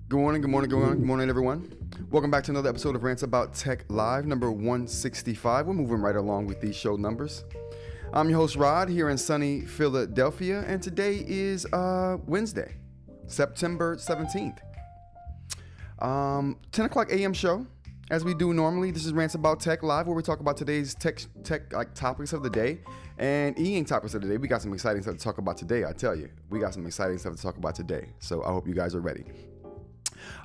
Good morning, everyone. Welcome back to another episode of Rants About Tech Live, number 165. We're moving right along with these show numbers. I'm your host, Rod, here in sunny Philadelphia, and today is Wednesday, September 17th. 10 o'clock a.m. show, as we do normally. This is Rants About Tech Live, where we talk about today's tech topics of the day and eInk topics of the day. We got some exciting stuff to talk about today, I tell you. We got some exciting stuff to talk about today, so I hope you guys are ready.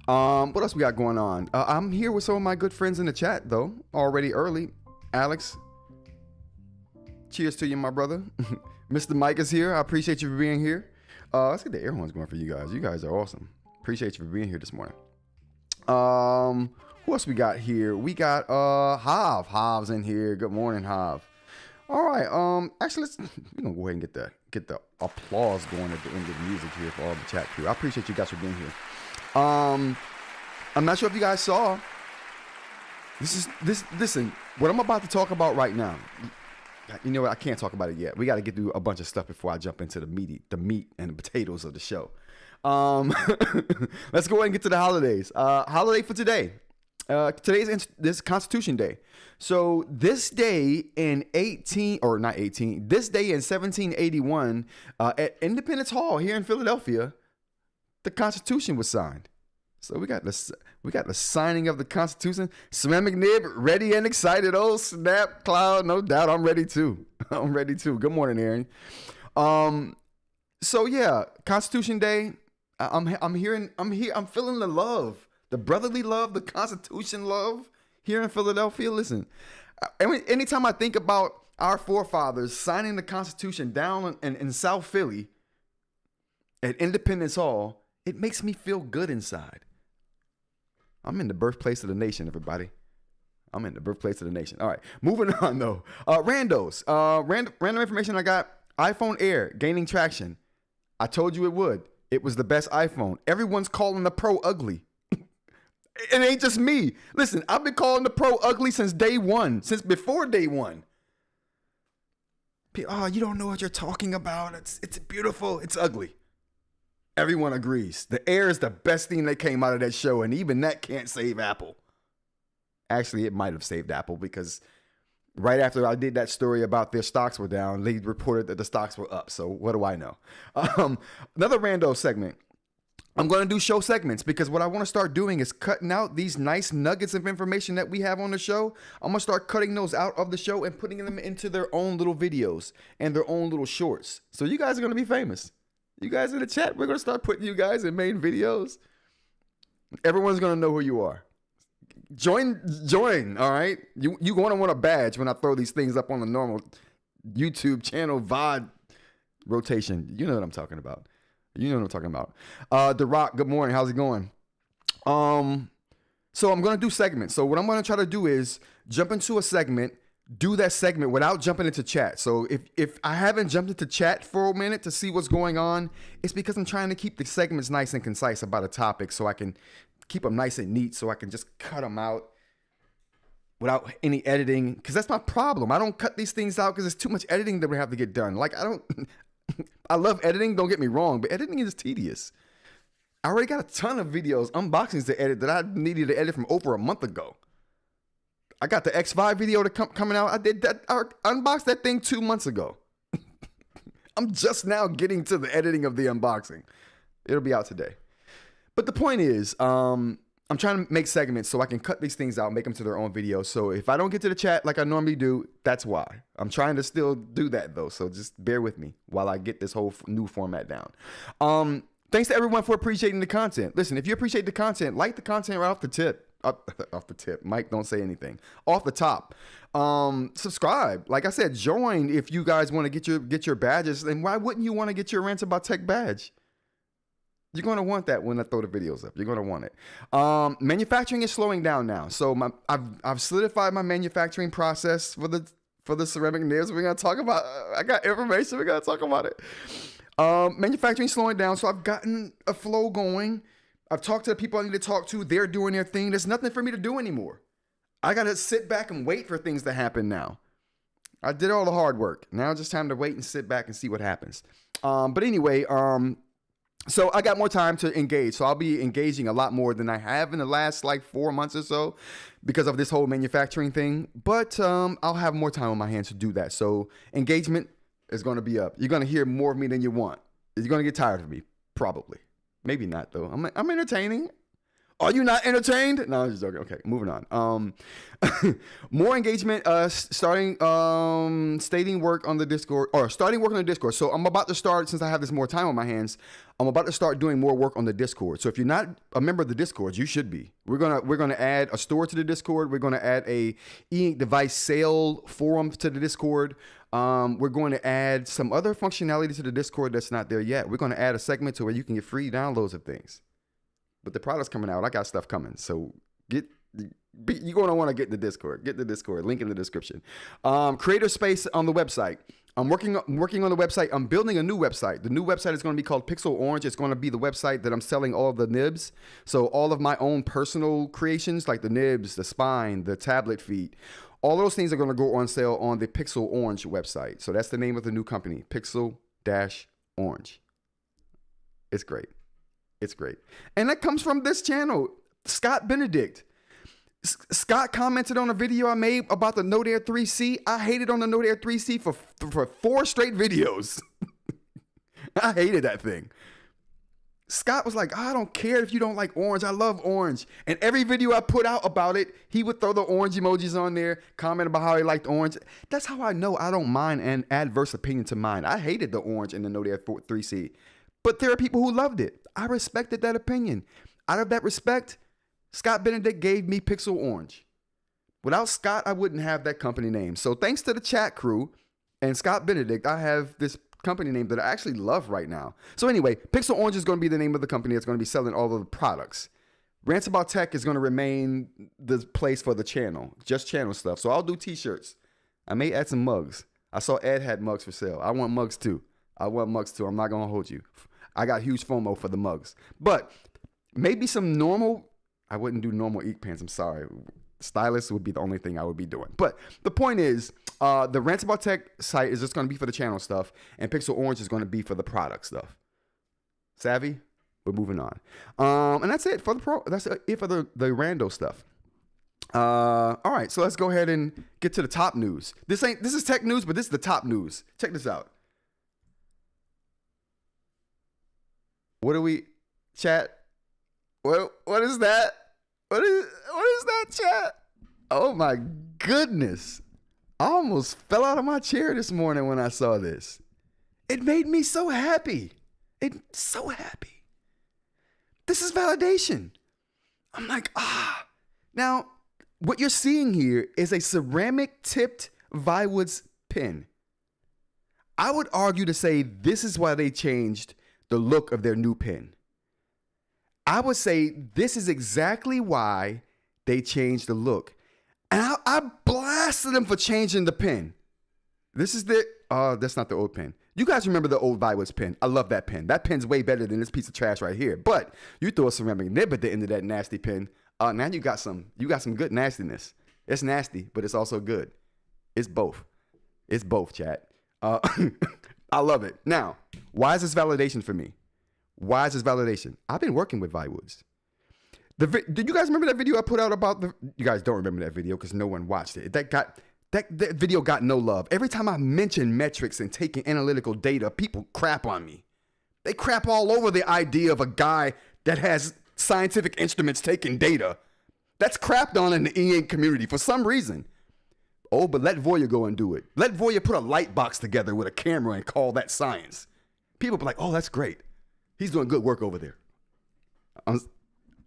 What else we got going on? I'm here with some of my good friends in the chat, though, already early. Alex, cheers to you, my brother. Mr. Mike is here. I appreciate you for being here. Let's get the air horns going for you guys. You guys are awesome. Appreciate you for being here this morning. Who else we got here? We got Hav. Hav's in here. Good morning, Hav. All right. Actually, we're gonna go ahead and get the applause going at the end of the music here for all the chat crew. I appreciate you guys for being here. I'm not sure if you guys saw. Listen, what I'm about to talk about right now. You know what? I can't talk about it yet. We got to get through a bunch of stuff before I jump into the meat and the potatoes of the show. Let's go ahead and get to the holidays. Holiday for today. This Constitution Day. So this day in 1781, at Independence Hall here in Philadelphia, the Constitution was signed. So we got the signing of the Constitution. Ceramic Nib, ready and excited. Oh snap, Cloud, no doubt, I'm ready too. I'm ready too. Good morning, Aaron. So yeah, Constitution Day. I'm feeling the love, the brotherly love, the Constitution love here in Philadelphia. Listen, anytime I think about our forefathers signing the Constitution down in South Philly at Independence Hall, it makes me feel good inside. I'm in the birthplace of the nation, everybody. I'm in the birthplace of the nation. All right, moving on though. Randos. Random information I got. iPhone Air gaining traction. I told you it would. It was the best iPhone. Everyone's calling the Pro ugly. It ain't just me. Listen, I've been calling the Pro ugly since day one, since before day one. Oh, you don't know what you're talking about. It's beautiful. It's ugly. Everyone agrees. The Air is the best thing that came out of that show, and even that can't save Apple. Actually, it might have saved Apple because right after I did that story about their stocks were down, they reported that the stocks were up. So what do I know? Another rando segment. I'm going to do show segments because what I want to start doing is cutting out these nice nuggets of information that we have on the show. I'm going to start cutting those out of the show and putting them into their own little videos and their own little shorts. So you guys are going to be famous. You guys in the chat, we're going to start putting you guys in main videos. Everyone's going to know who you are. Join, all right? You're going to want a badge when I throw these things up on the normal YouTube channel VOD rotation. You know what I'm talking about. The Rock, good morning. How's it going? So I'm going to do segments. So what I'm going to try to do is jump into a segment, do that segment without jumping into chat. So if I haven't jumped into chat for a minute to see what's going on, it's because I'm trying to keep the segments nice and concise about a topic so I can keep them nice and neat so I can just cut them out without any editing. Because that's my problem. I don't cut these things out because it's too much editing that we have to get done. Like I love editing, don't get me wrong, but editing is tedious. I already got a ton of videos, unboxings to edit that I needed to edit from over a month ago. I got the X5 video coming out. I unboxed that thing 2 months ago. I'm just now getting to the editing of the unboxing. It'll be out today. But the point is, I'm trying to make segments so I can cut these things out, make them to their own videos. So if I don't get to the chat like I normally do, that's why. I'm trying to still do that though. So just bear with me while I get this whole new format down. Thanks to everyone for appreciating the content. Listen, if you appreciate the content, like the content right off the tip. Off the tip. Mike, don't say anything. Off the top. Subscribe. Like I said, join if you guys want to get your badges. And why wouldn't you want to get your Rants About Tech badge? You're going to want that when I throw the videos up. You're going to want it. Manufacturing is slowing down now. So I've solidified my manufacturing process for the ceramic nibs. We're going to talk about. I got information. We're going to talk about it. Manufacturing slowing down. So I've gotten a flow going. I've talked to the people I need to talk to. They're doing their thing. There's nothing for me to do anymore. I got to sit back and wait for things to happen now. I did all the hard work. Now it's just time to wait and sit back and see what happens. But anyway, So I got more time to engage. So I'll be engaging a lot more than I have in the last like 4 months or so because of this whole manufacturing thing. But I'll have more time on my hands to do that. So engagement is going to be up. You're going to hear more of me than you want. You're going to get tired of me, probably. Maybe not though. I'm entertaining. Are you not entertained? No, I'm just joking. Okay, moving on. More engagement. Starting work on the Discord. So I'm about to start, since I have this more time on my hands. I'm about to start doing more work on the Discord. So if you're not a member of the Discord, you should be. We're gonna add a store to the Discord. We're gonna add a eInk device sale forum to the Discord. We're going to add some other functionality to the Discord that's not there yet. We're going to add a segment to where you can get free downloads of things. But the product's coming out. I got stuff coming. So you're going to want to get the Discord. Get the Discord. Link in the description. Creator space on the website. I'm working on the website. I'm building a new website. The new website is going to be called Pixel Orange. It's going to be the website that I'm selling all of the nibs. So all of my own personal creations, like the nibs, the spine, the tablet feet, all those things are going to go on sale on the Pixel Orange website. So that's the name of the new company, Pixel-Orange. It's great. It's great. And that comes from this channel, Scott Benedict. Scott commented on a video I made about the Note Air 3C. I hated on the Note Air 3C for 4 straight videos. I hated that thing. Scott was like, I don't care if you don't like orange. I love orange. And every video I put out about it, he would throw the orange emojis on there, comment about how he liked orange. That's how I know I don't mind an adverse opinion to mine. I hated the orange in the Note Air 3C. But there are people who loved it. I respected that opinion. Out of that respect, Scott Benedict gave me Pixel Orange. Without Scott, I wouldn't have that company name. So thanks to the chat crew and Scott Benedict, I have this company name that I actually love right now. So anyway, Pixel Orange is going to be the name of the company that's going to be selling all of the products. Rants About Tech is going to remain the place for the channel, just channel stuff. So I'll do t-shirts. I may add some mugs. I saw Ed had mugs for sale. I want mugs too. I'm not going to hold you. I got huge FOMO for the mugs. But maybe some normal, I wouldn't do normal eInk pants. I'm sorry. Stylus would be the only thing I would be doing. But the point is, the Rants About Tech site is just going to be for the channel stuff, and Pixel Orange is going to be for the product stuff. Savvy? We're moving on. And that's it for the Randos stuff. All right, so let's go ahead and get to the top news. This is tech news, but this is the top news. Check this out. What do we chat? What is that? What is that, chat? Oh my goodness. I almost fell out of my chair this morning when I saw this. It made me so happy. So happy. This is validation. I'm like, Now, what you're seeing here is a ceramic tipped Viwoods pen. I would argue to say this is why they changed the look of their new pen. I would say this is exactly why they changed the look. And I blasted them for changing the pen. This is that's not the old pen. You guys remember the old Viwoods pen. I love that pen. That pen's way better than this piece of trash right here. But you throw a ceramic nib at the end of that nasty pen. Now you got some good nastiness. It's nasty, but it's also good. It's both. It's both, chat. I love it. Now, why is this validation for me? Why is this validation? I've been working with Viwoods. Did you guys remember that video I put out about you guys don't remember that video because no one watched it. That video got no love. Every time I mention metrics and taking analytical data, people crap on me. They crap all over the idea of a guy that has scientific instruments taking data. That's crapped on in the eInk community for some reason. Oh, but let Voya go and do it. Let Voya put a light box together with a camera and call that science. People be like, oh, that's great. He's doing good work over there.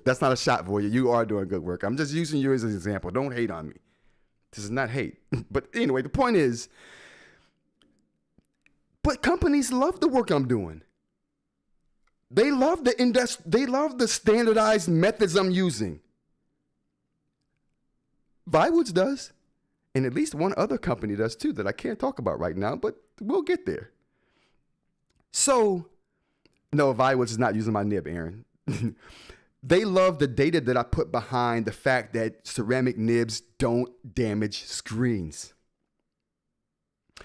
That's not a shot, Voya. You are doing good work. I'm just using you as an example. Don't hate on me. This is not hate. But anyway, the point is, but companies love the work I'm doing. They love the standardized methods I'm using. Viwoods does. And at least one other company does too that I can't talk about right now, but we'll get there. So, no, Viwoods is not using my nib, Aaron. They love the data that I put behind the fact that ceramic nibs don't damage screens.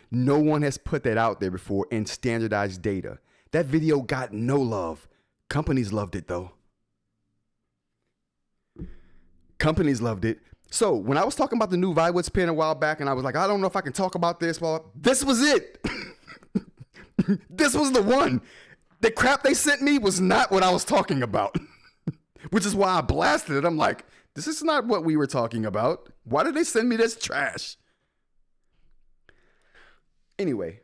No one has put that out there before in standardized data. That video got no love. Companies loved it though. Companies loved it. So when I was talking about the new Viwoods pen a while back, and I was like, I don't know if I can talk about this. Well, this was it. This was the one. The crap they sent me was not what I was talking about, which is why I blasted it. I'm like, this is not what we were talking about. Why did they send me this trash? Anyway,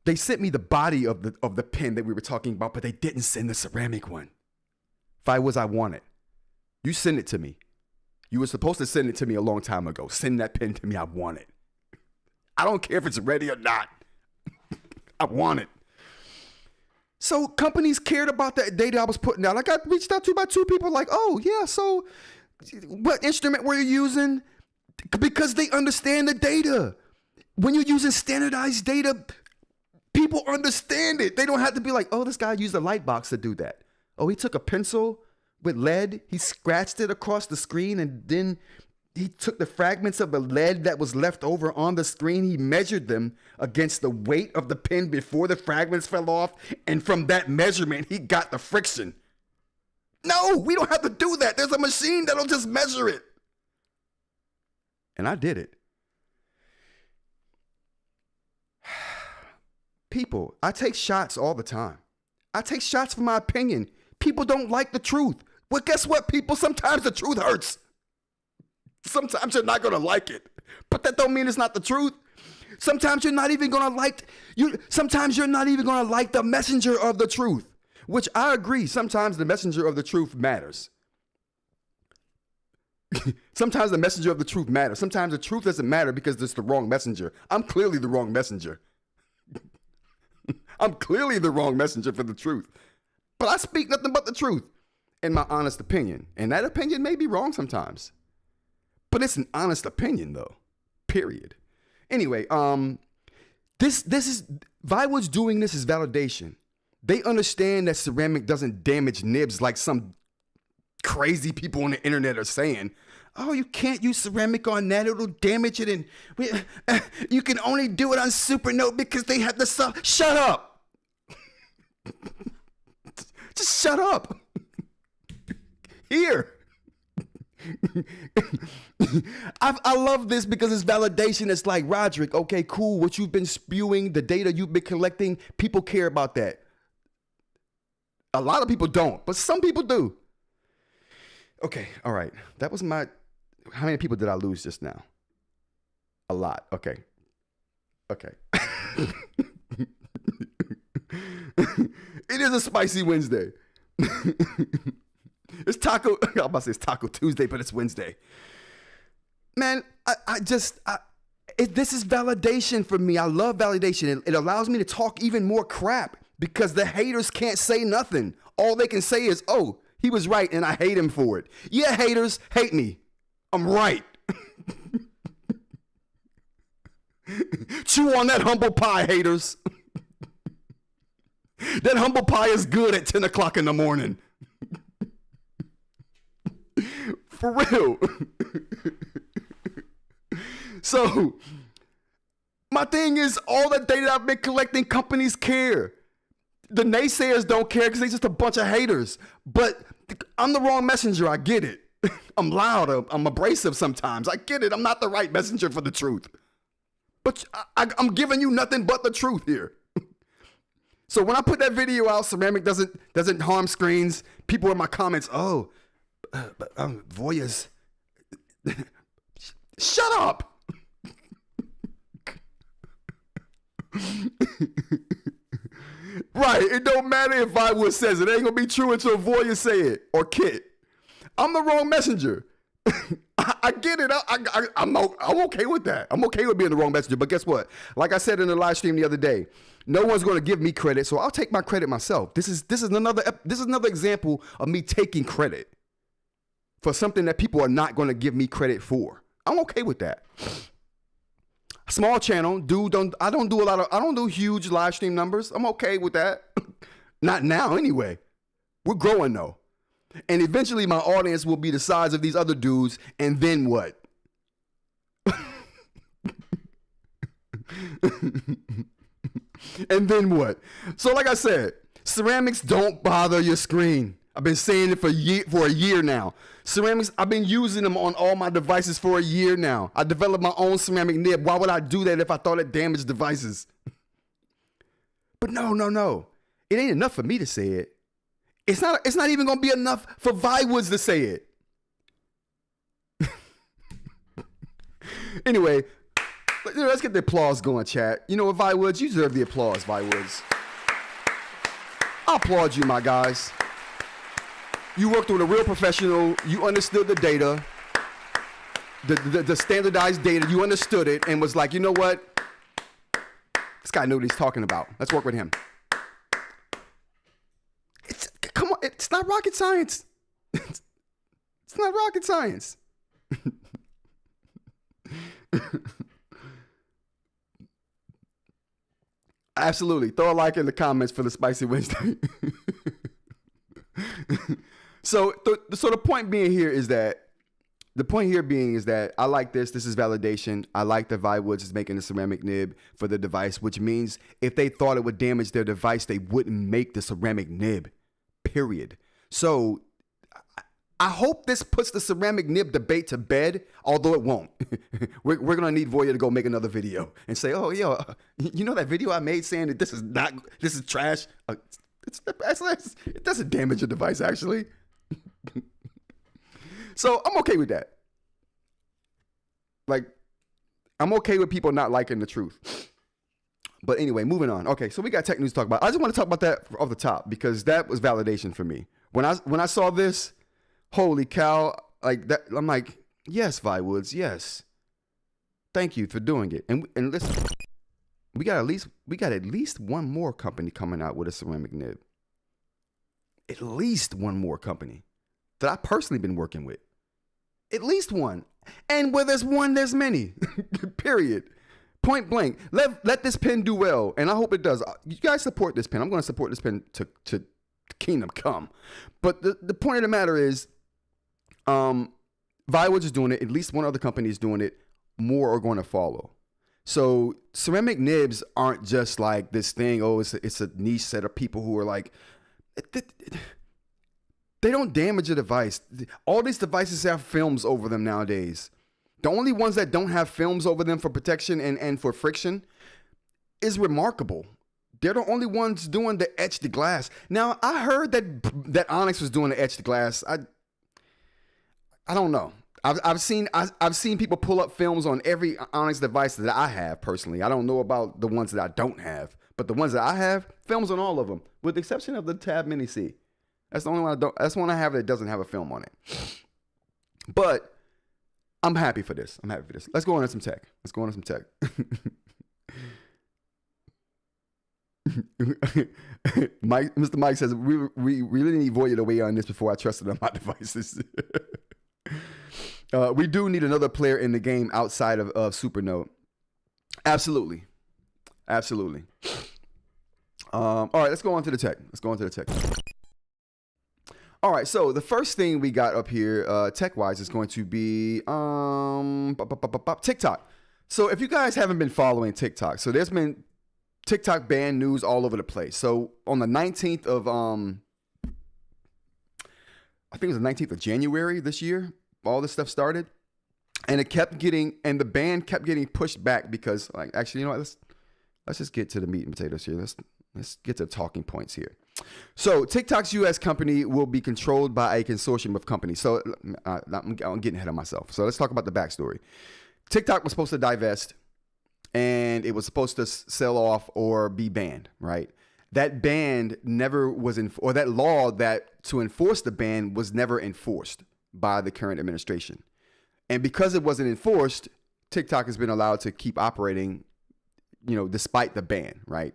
they sent me the body of the pen that we were talking about, but they didn't send the ceramic one. Viwoods, I want it. You send it to me. You were supposed to send it to me a long time ago. Send that pen to me. I want it. I don't care if it's ready or not. I want it. So companies cared about that data I was putting out. I got reached out to by 2 people like, oh, yeah, so what instrument were you using? Because they understand the data. When you're using standardized data, people understand it. They don't have to be like, oh, this guy used a light box to do that. Oh, he took a pencil with lead, he scratched it across the screen, and then he took the fragments of the lead that was left over on the screen, he measured them against the weight of the pen before the fragments fell off, and from that measurement, he got the friction. No, we don't have to do that. There's a machine that'll just measure it. And I did it. People, I take shots all the time. I take shots for my opinion. People don't like the truth. Well, guess what, people? Sometimes the truth hurts. Sometimes you're not going to like it. But that don't mean it's not the truth. Sometimes you're not even going to like sometimes you're not even going to like the messenger of the truth, which I agree. Sometimes the messenger of the truth matters. Sometimes the messenger of the truth matters. Sometimes the truth doesn't matter because it's the wrong messenger. I'm clearly the wrong messenger. I'm clearly the wrong messenger for the truth. But I speak nothing but the truth in my honest opinion. And that opinion may be wrong sometimes. But it's an honest opinion though. Period. Anyway, this is Viwoods doing this is validation. They understand that ceramic doesn't damage nibs like some crazy people on the internet are saying. Oh, you can't use ceramic on that. It'll damage it. And you can only do it on Supernote because they have the stuff. Shut up. Just shut up. Here. I love this because it's validation. It's like, Roderick, okay, cool. What you've been spewing, the data you've been collecting, people care about that. A lot of people don't, but some people do. Okay, all right. That was my... How many people did I lose just now? A lot. Okay. Okay. It is a spicy Wednesday. It's Taco... I'm about to say it's Taco Tuesday, but it's Wednesday. Man, this is validation for me. I love validation. It allows me to talk even more crap because the haters can't say nothing. All they can say is, oh, he was right and I hate him for it. Yeah, haters, hate me. I'm right. Chew on that humble pie, haters. That humble pie is good at 10 o'clock in the morning. For real. So, my thing is, all the data I've been collecting, companies care. The naysayers don't care because they're just a bunch of haters. But I'm the wrong messenger. I get it. I'm loud. I'm abrasive sometimes. I get it. I'm not the right messenger for the truth. But I'm giving you nothing but the truth here. So when I put that video out, ceramic doesn't harm screens. People in my comments, oh, Voya's. Shut up. Right. It don't matter if Viwoods says it. It ain't gonna be true until Voya say it or Kit. I'm the wrong messenger. I get it. I'm okay with that. I'm okay with being the wrong messenger. But guess what? Like I said in the live stream the other day, no one's going to give me credit, so I'll take my credit myself. This is another example of me taking credit for something that people are not going to give me credit for. I'm okay with that. Small channel, I don't do huge live stream numbers. I'm okay with that. Not now, anyway. We're growing though. And eventually my audience will be the size of these other dudes. And then what? And then what? So like I said, Ceramics don't bother your screen. I've been saying it for a year now. Ceramics, I've been using them on all my devices for a year now. I developed my own ceramic nib. Why would I do that if I thought it damaged devices? But no. It ain't enough for me to say it. It's not even gonna be enough for Viwoods to say it. Anyway, let's get the applause going, chat. You know what, Viwoods? You deserve the applause, Viwoods. I applaud you, my guys. You worked with a real professional. You understood the data, the standardized data. You understood it and was like, you know what? This guy knew what he's talking about. Let's work with him. Come on, it's not rocket science. It's not rocket science. Absolutely. Throw a like in the comments for the Spicy Wednesday. So the point here is that I like this. This is validation. I like that Viwoods is making a ceramic nib for the device, which means if they thought it would damage their device, they wouldn't make the ceramic nib, period. So I hope this puts the ceramic nib debate to bed, although it won't. We're going to need Voya to go make another video and say, oh, yo, you know that video I made saying that this is trash? It doesn't damage your device, actually. So I'm okay with that. Like, I'm okay with people not liking the truth. But anyway, moving on. Okay, so we got tech news to talk about. I just want to talk about that off the top because that was validation for me. When I saw this, holy cow, like that, I'm like, yes, Viwoods, yes. Thank you for doing it. And listen, we got at least one more company coming out with a ceramic nib. At least one more company that I personally been working with. At least one. And where there's one, there's many. Period. Point blank. Let this pen do well, and I hope it does. You guys support this pen. I'm going to support this pen to kingdom come. But the point of the matter is, Viwoods is doing it. At least one other company is doing it. More are going to follow. So ceramic nibs aren't just like this thing. Oh, it's a niche set of people who are like, they don't damage a device. All these devices have films over them nowadays. The only ones that don't have films over them for protection and for friction is remarkable. They're the only ones doing the etched glass. Now, I heard that Onyx was doing the etched glass. I don't know. I've seen people pull up films on every Onyx device that I have personally. I don't know about the ones that I don't have, but the ones that I have, films on all of them, with the exception of the Tab Mini C. That's the only one I don't. That's the one I have that doesn't have a film on it. But I'm happy for this. Let's go on to some tech. Mr. Mike says we really need Voya to weigh on this before I trust it on my devices. We do need another player in the game outside of Supernote. Absolutely. All right, let's go on to the tech. All right, so the first thing we got up here, tech-wise, is going to be TikTok. So if you guys haven't been following TikTok, so there's been TikTok ban news all over the place. So on the 19th of, I think it was the 19th of January this year, all this stuff started. And the ban kept getting pushed back because, like, actually, you know what, let's just get to the meat and potatoes here. Let's get to the talking points here. So TikTok's U.S. company will be controlled by a consortium of companies. So I'm getting ahead of myself. So let's talk about the backstory. TikTok was supposed to divest, and it was supposed to sell off or be banned, right? That ban never was or that law that to enforce the ban was never enforced by the current administration. And because it wasn't enforced, TikTok has been allowed to keep operating, despite the ban, right?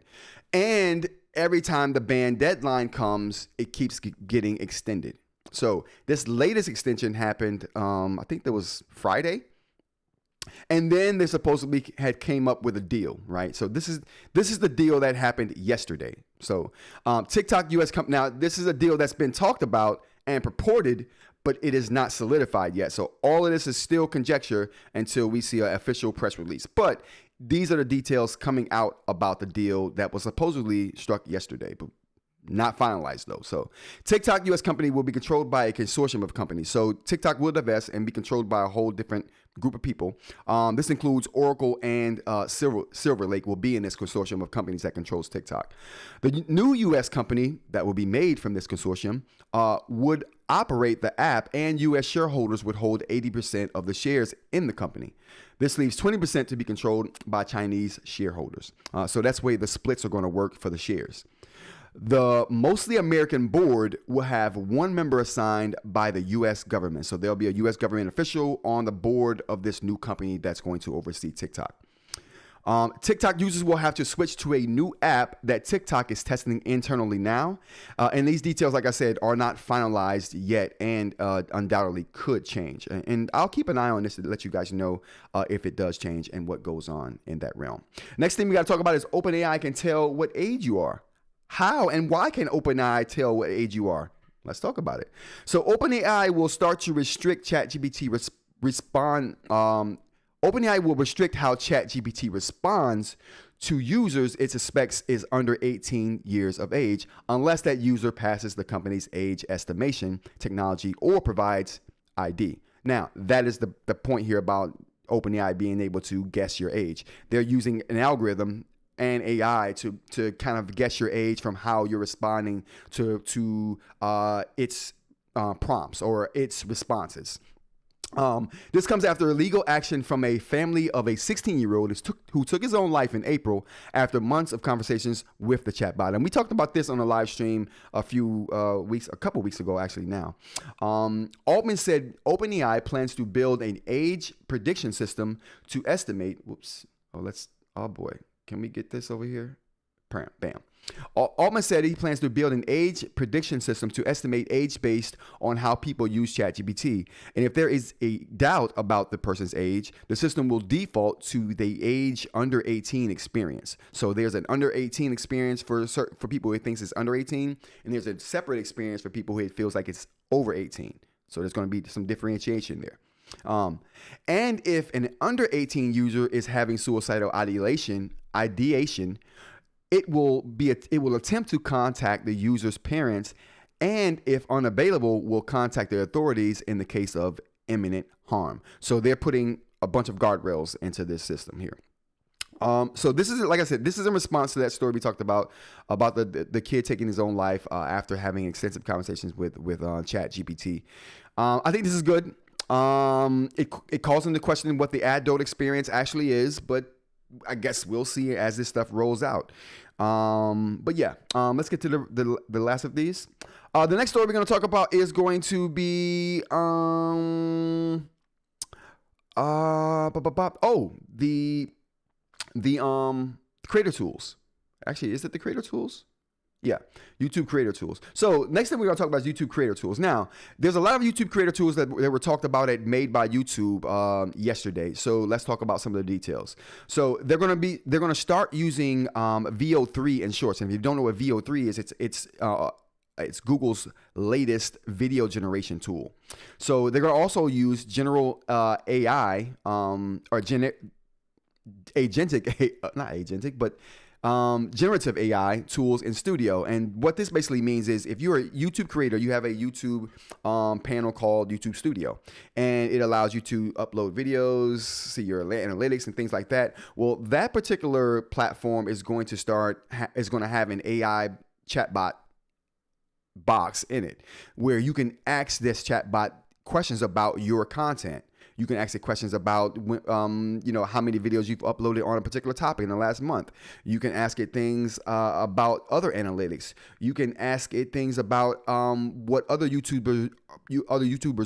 And every time the ban deadline comes, it keeps getting extended. So this latest extension happened, I think that was Friday. And then they supposedly had came up with a deal, right? So this is the deal that happened yesterday. So TikTok US company. Now this is a deal that's been talked about and purported, but it is not solidified yet. So all of this is still conjecture until we see an official press release. But these are the details coming out about the deal that was supposedly struck yesterday, but Not finalized though. So TikTok US company will be controlled by a consortium of companies. So TikTok will divest and be controlled by a whole different group of people. This includes Oracle and Silverlake will be in this consortium of companies that controls TikTok. The new US company that will be made from this consortium would operate the app, and US shareholders would hold 80% of the shares in the company. This leaves 20% to be controlled by Chinese shareholders. So that's the way the splits are going to work for the shares. The mostly American board will have one member assigned by the U.S. government. So there'll be a U.S. government official on the board of this new company that's going to oversee TikTok. TikTok users will have to switch to a new app that TikTok is testing internally now. And these details, like I said, are not finalized yet and undoubtedly could change. And I'll keep an eye on this to let you guys know if it does change and what goes on in that realm. Next thing we got to talk about is OpenAI can tell what age you are. How and why can OpenAI tell what age you are? Let's talk about it. So OpenAI will start to restrict ChatGPT OpenAI will restrict how ChatGPT responds to users it suspects is under 18 years of age, unless that user passes the company's age estimation technology or provides ID. Now, that is the point here about OpenAI being able to guess your age. They're using an algorithm and AI to kind of guess your age from how you're responding to its prompts or its responses. This comes after legal action from a family of a 16-year-old who took his own life in April after months of conversations with the chatbot. And we talked about this on a live stream a couple weeks ago, actually now. Altman said OpenAI plans to build an age prediction system to estimate, oh boy, can we get this over here? Bam. Altman said he plans to build an age prediction system to estimate age based on how people use ChatGPT. And if there is a doubt about the person's age, the system will default to the age under 18 experience. So there's an under 18 experience for people who it thinks it's under 18, and there's a separate experience for people who it feels like it's over 18. So there's going to be some differentiation there. And if an under 18 user is having suicidal ideation, it will attempt to contact the user's parents, and if unavailable, will contact the authorities in the case of imminent harm. So they're putting a bunch of guardrails into this system here. So this is, like I said, this is in response to that story we talked about the kid taking his own life after having extensive conversations with ChatGPT. I think this is good. It calls into question what the adult experience actually is, but I guess we'll see as this stuff rolls out. But yeah, let's get to the last of these. The next story we're going to talk about is going to be the creator tools. Actually, is it the creator tools? Yeah, YouTube creator tools. So next thing we're going to talk about is YouTube creator tools. Now, there's a lot of YouTube creator tools that were talked about at Made by YouTube yesterday. So let's talk about some of the details. So they're going to start using VO3 in Shorts. And if you don't know what VO3 is, it's Google's latest video generation tool. So they're going to also use general AI generative AI tools in Studio. And what this basically means is if you're a YouTube creator, you have a YouTube panel called YouTube Studio, and it allows you to upload videos, see your analytics and things like that. Well, that particular platform is going to have an AI chatbot box in it where you can ask this chatbot questions about your content. You can ask it questions about, how many videos you've uploaded on a particular topic in the last month. You can ask it things about other analytics. You can ask it things about what other YouTubers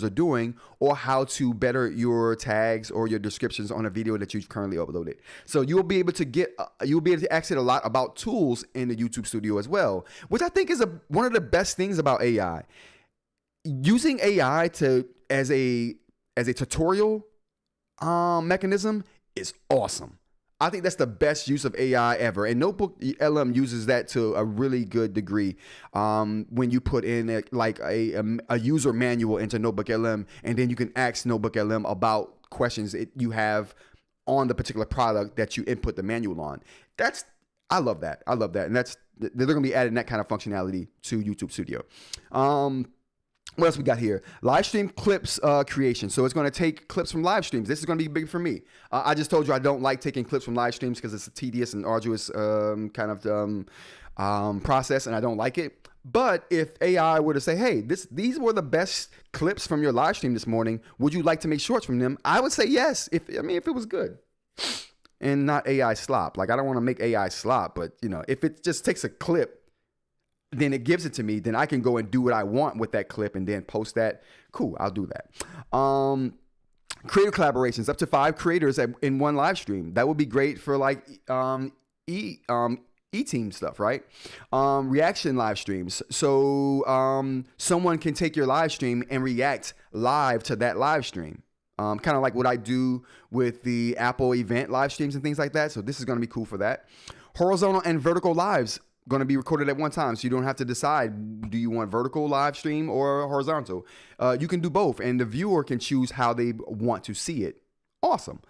are doing, or how to better your tags or your descriptions on a video that you've currently uploaded. So you'll be able to ask it a lot about tools in the YouTube Studio as well, which I think is one of the best things about AI. Using AI as a tutorial mechanism is awesome. I think that's the best use of AI ever. And Notebook LM uses that to a really good degree. When you put in a user manual into Notebook LM, and then you can ask Notebook LM about questions you have on the particular product that you input the manual on. I love that. And they're going to be adding that kind of functionality to YouTube Studio. What else we got here? Live stream clips creation. So it's going to take clips from live streams. This is going to be big for me. I just told you I don't like taking clips from live streams because it's a tedious and arduous kind of process, and I don't like it. But if AI were to say, hey, these were the best clips from your live stream this morning, would you like to make shorts from them? I would say yes, if it was good. And not AI slop. Like, I don't want to make AI slop, but if it just takes a clip, then it gives it to me, then I can go and do what I want with that clip and then post that. Cool, I'll do that. Creator collaborations, up to 5 creators in one live stream. That would be great for like e-team stuff, right? Reaction live streams. So someone can take your live stream and react live to that live stream. Kind of like what I do with the Apple event live streams and things like that. So this is going to be cool for that. Horizontal and vertical lives going to be recorded at one time, so you don't have to decide, do you want vertical live stream or horizontal? You can do both, and the viewer can choose how they want to see it. Awesome.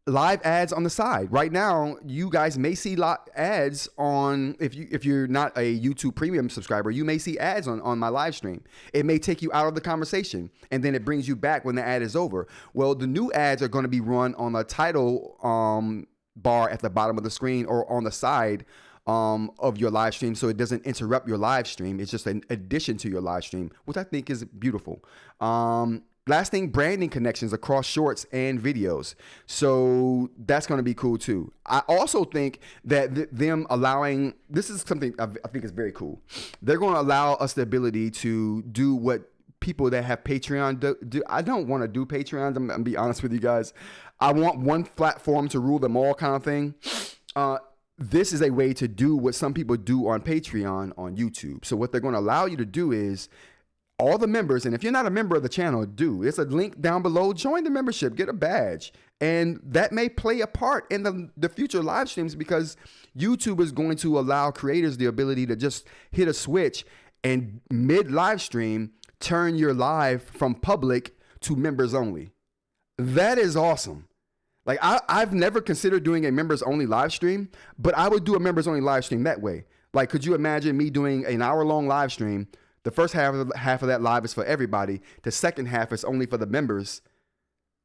Live ads on the side. Right now, you guys may see ads on, if you're not a YouTube Premium subscriber, you may see ads on my live stream. It may take you out of the conversation, and then it brings you back when the ad is over. Well, the new ads are going to be run on the title bar at the bottom of the screen or on the side of your live stream, so it doesn't interrupt your live stream. It's just an addition to your live stream, which I think is beautiful. Last thing, branding connections across shorts and videos. So that's going to be cool too. I also think that them allowing, this is something I think is very cool. They're going to allow us the ability to do what people that have Patreon do. I don't want to do Patreons. I'm going to be honest with you guys. I want one platform to rule them all, kind of thing. This is a way to do what some people do on Patreon on YouTube. So what they're going to allow you to do is all the members, and if you're not a member of the channel, it's a link down below. Join the membership, get a badge. And that may play a part in the future live streams, because YouTube is going to allow creators the ability to just hit a switch and mid live stream, turn your live from public to members only. That is awesome. Like, I've never considered doing a members only live stream, but I would do a members only live stream that way. Like, could you imagine me doing an hour-long live stream? The first half of that live is for everybody. The second half is only for the members,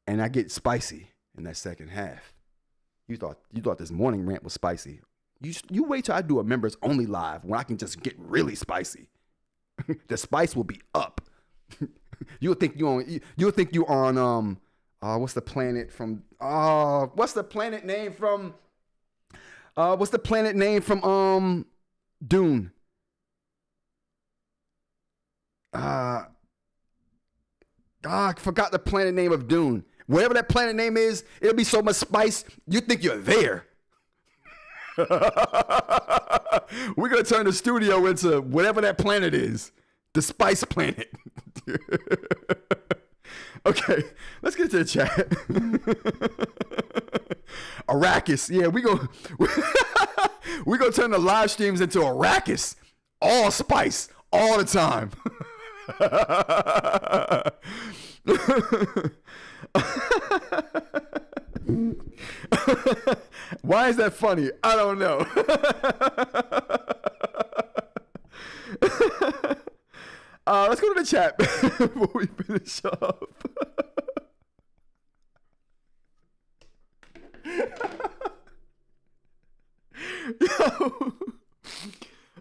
and I get spicy in that second half. You thought this morning rant was spicy. You wait till I do a members only live when I can just get really spicy. The spice will be up. You'll think you on what's the planet from? What's the planet name from? Dune? I forgot the planet name of Dune. Whatever that planet name is, it'll be so much spice, you think you're there. We're going to turn the studio into whatever that planet is. The Spice Planet. Okay, let's get to the chat. Arrakis. Yeah, we're going to turn the live streams into Arrakis. All spice, all the time. Why is that funny? I don't know. Let's go to the chat before we finish up. Yo.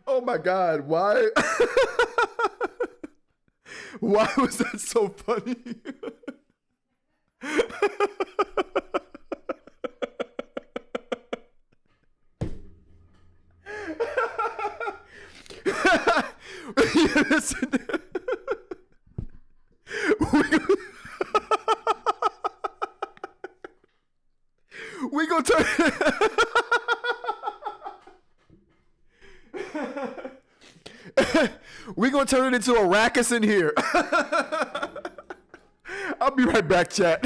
Oh my God, why? Why was that so funny? We gonna turn. We're going to turn it into Arrakis in here. I'll be right back, chat.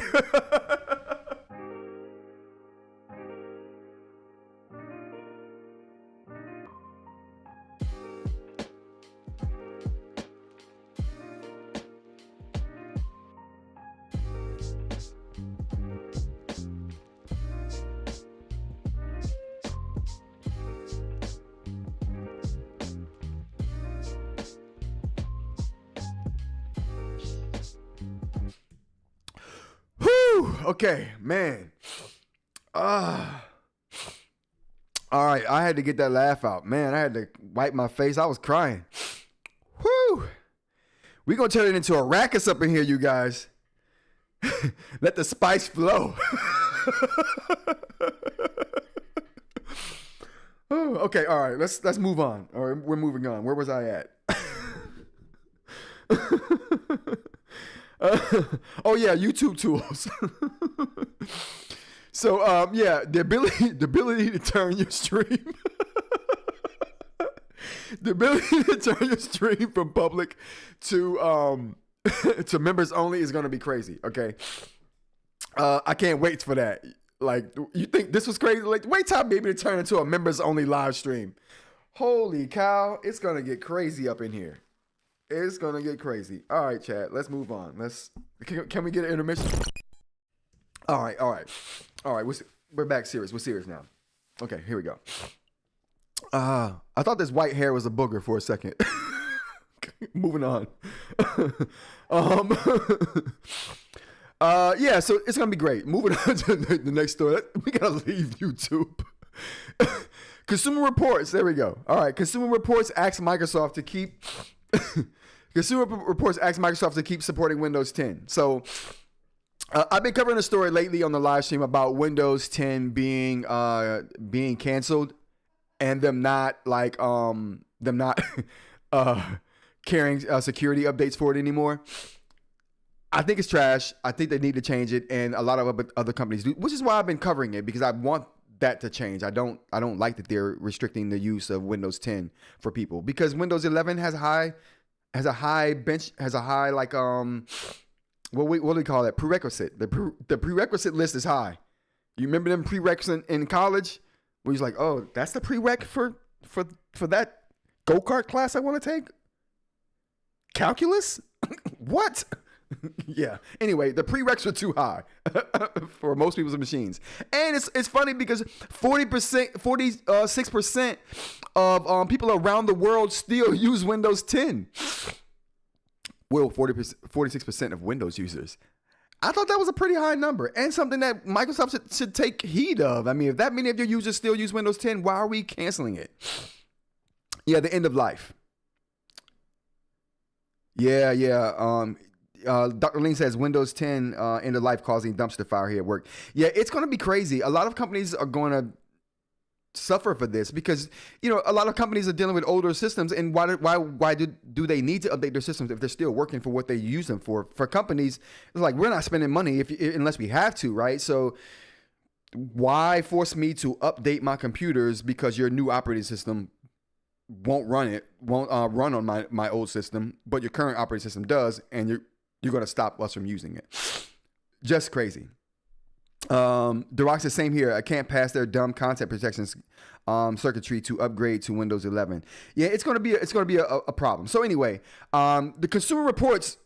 Okay, man. All right, I had to get that laugh out. Man, I had to wipe my face. I was crying. Whew. We're going to turn it into a ruckus up in here, you guys. Let the spice flow. Oh, okay, all right. Let's move on. All right, we're moving on. Where was I at? Oh yeah, YouTube tools. So yeah, the ability to turn your stream, the ability to turn your stream from public to to members only is gonna be crazy. Okay, I can't wait for that. Like, you think this was crazy? Like, wait till I be able to turn into a members only live stream. Holy cow, it's gonna get crazy up in here. It's gonna get crazy. All right, chat. Let's move on. Can we get an intermission? All right. We're back serious. We're serious now. Okay, here we go. I thought this white hair was a booger for a second. Moving on. Yeah, so it's gonna be great. Moving on to the next story. We gotta leave YouTube. Consumer Reports. There we go. All right. Consumer Reports asks Microsoft to keep. Consumer Reports asks Microsoft to keep supporting Windows 10. So I've been covering a story lately on the live stream about Windows 10 being canceled and them not carrying security updates for it anymore. I think it's trash. I think they need to change it, and a lot of other companies do, which is why I've been covering it, because I want that to change. I don't like that they're restricting the use of Windows 10 for people, because Windows 11 has a high like what do we call that, prerequisite. The prerequisite list is high. You remember them prerequisites in college where he's like, oh, that's the prereq for that go-kart class I want to take? Calculus? What? Yeah. Anyway, the prereqs are too high for most people's machines, and it's funny because 46% of people around the world still use Windows 10. Well, 46% of Windows users. I thought that was a pretty high number, and something that Microsoft should take heed of. I mean, if that many of your users still use Windows 10, why are we canceling it? Yeah, the end of life. Yeah. Dr. Ling says Windows 10 end of life causing dumpster fire here at work. Yeah, it's going to be crazy. A lot of companies are going to suffer for this because, a lot of companies are dealing with older systems, and why do they need to update their systems if they're still working for what they use them for? For companies, it's like, we're not spending money unless we have to, right? So why force me to update my computers because your new operating system won't run on my old system, but your current operating system does, and you're going to stop us from using it. Just crazy. Durox says, same here. I can't pass their dumb content protections circuitry to upgrade to Windows 11. Yeah, it's going to be a problem. So anyway, the Consumer Reports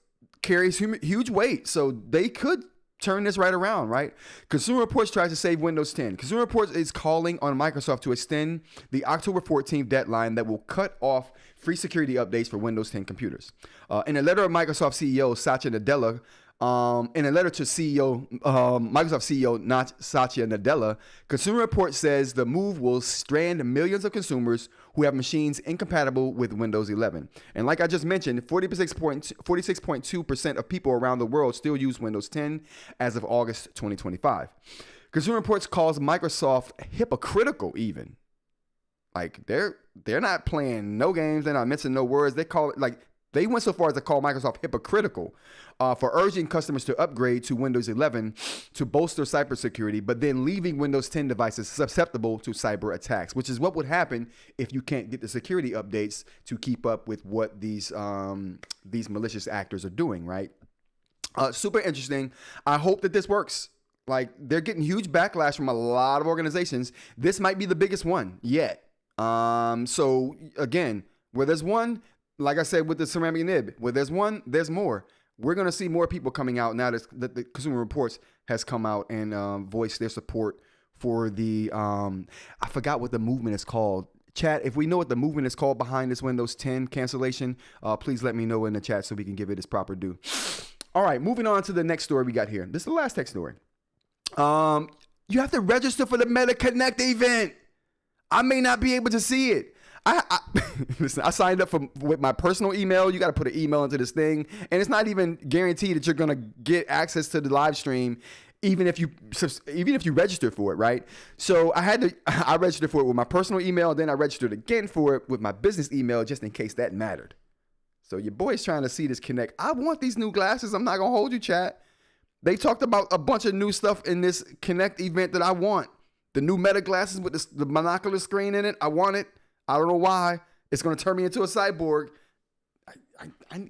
carries huge weight, so they could turn this right around, right? Consumer Reports tries to save Windows 10. Consumer Reports is calling on Microsoft to extend the October 14th deadline that will cut off free security updates for Windows 10 computers. In a letter of Microsoft CEO Satya Nadella, Microsoft CEO Satya Nadella, Consumer Reports says the move will strand millions of consumers who have machines incompatible with Windows 11. And like I just mentioned, 46.2% of people around the world still use Windows 10 as of August 2025. Consumer Reports calls Microsoft hypocritical even. Like, they're not playing no games, they're not missing no words. They call it, like, they went so far as to call Microsoft hypocritical for urging customers to upgrade to Windows 11 to bolster cybersecurity, but then leaving Windows 10 devices susceptible to cyber attacks, which is what would happen if you can't get the security updates to keep up with what these malicious actors are doing, right? Super interesting. I hope that this works. Like, they're getting huge backlash from a lot of organizations. This might be the biggest one yet. So again, where there's one, like I said with the ceramic nib, where there's one, there's more. We're going to see more people coming out now that the Consumer Reports has come out and voiced their support for the, I forgot what the movement is called. Chat, if we know what the movement is called behind this Windows 10 cancellation, please let me know in the chat so we can give it its proper due. All right, moving on to the next story we got here. This is the last tech story. You have to register for the Meta Connect event. I may not be able to see it. Listen, I signed up with my personal email. You got to put an email into this thing, and it's not even guaranteed that you're gonna get access to the live stream, even if you register for it, right? So I registered for it with my personal email, then I registered again for it with my business email just in case that mattered. So your boy's trying to see this Connect. I want these new glasses. I'm not gonna hold you, chat. They talked about a bunch of new stuff in this Connect event that I want. The new Meta glasses with the monocular screen in it. I want it. I don't know why. It's going to turn me into a cyborg.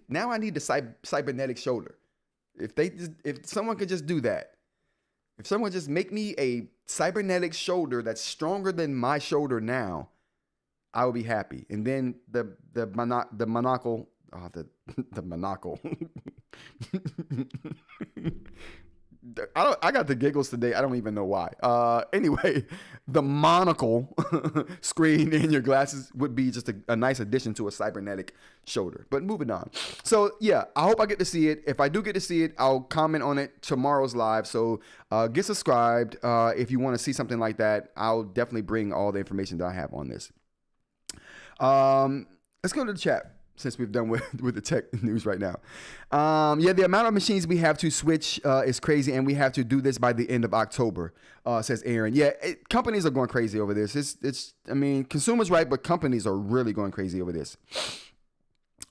Now I need the cybernetic shoulder. If someone could just do that. If someone just make me a cybernetic shoulder that's stronger than my shoulder now, I will be happy. And then the monocle. Oh, the monocle. I got the giggles today. I don't even know why. Anyway, the monocle screen in your glasses would be just a nice addition to a cybernetic shoulder. But moving on. So yeah, I hope I get to see it. If I do get to see it, I'll comment on it tomorrow's live. So get subscribed if you want to see something like that. I'll definitely bring all the information that I have on this. Let's go to the chat, since we've done with the tech news right now. Yeah, the amount of machines we have to switch is crazy, and we have to do this by the end of October, says Aaron. Yeah, companies are going crazy over this. I mean, consumers right, but companies are really going crazy over this.